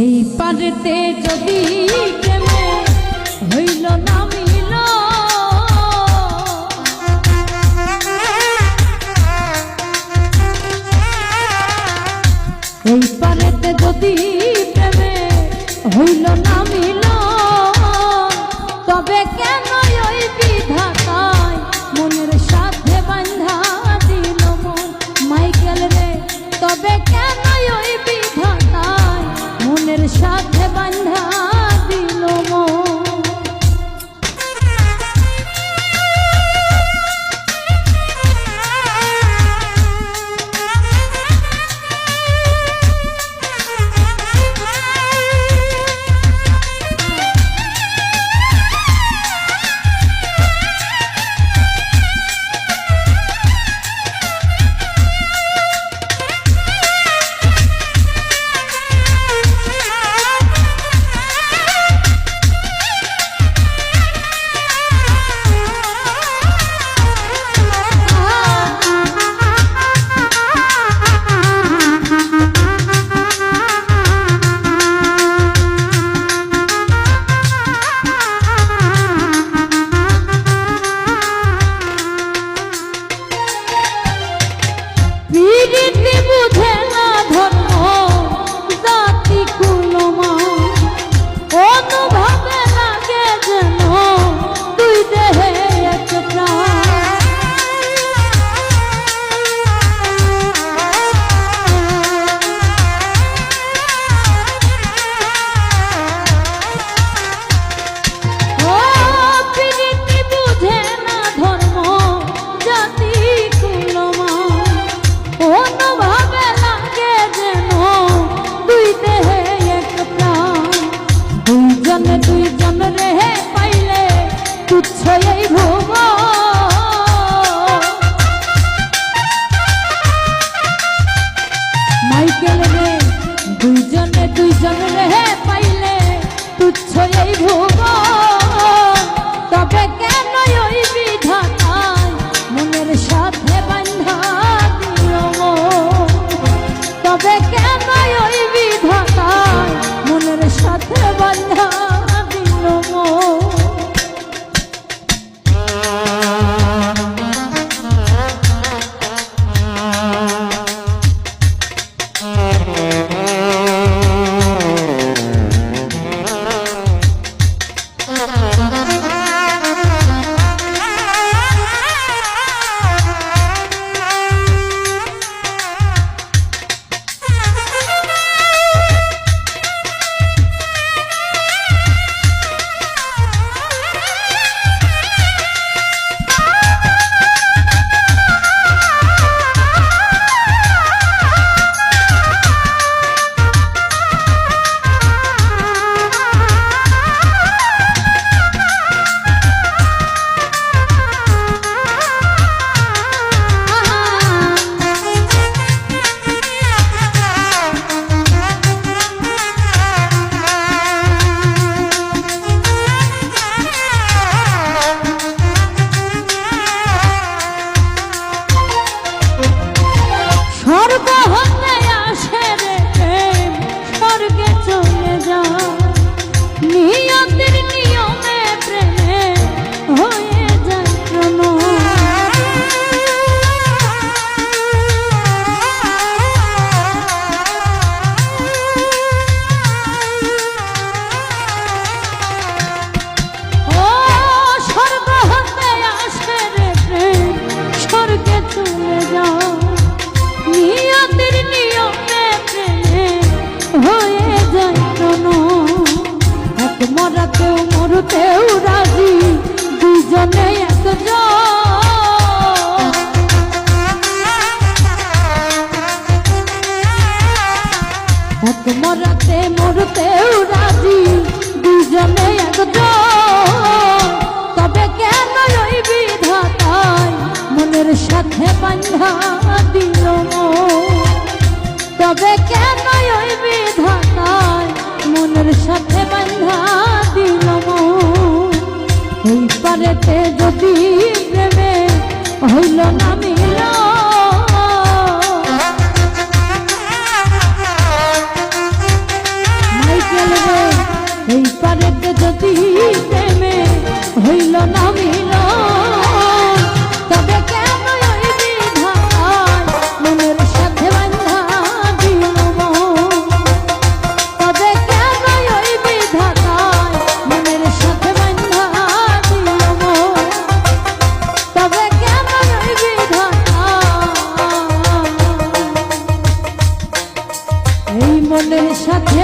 এই পারেতে যদি প্রেমে হইল না মিল, এই পারেতে যদি প্রেমে হইল না মিল, তবে কেন ওই বিধাতায় মনের সাথে বাঁধা দিল মন। মাইকেল রে, তবে কেন ওই বিধাতায় মনের সাথে বাঁধা দিল মন। মরতেও রাজি দুজনে একজন, মরাতে মরতেও রাজি দুজনে একজন। তবে কেন ওই বিধাতায় মনের সাথে বাঁধা দিল মন। তবে কেন ওই বিধাতায় মনের সাথে বাঁধা দিল মন। এই পারেতে যদি প্রেমে হইল না মিল, এই পারেতে যদি প্রেমে হইল না মিল তবে কেন ওই বিধায় মনের সাথে বাঁধা দিল মন? তবে কেন ওই বিধাতায় মনের সাথে বাঁধা দিল মন? তবে কেন ওই বিধাতায় এই মনের সাথে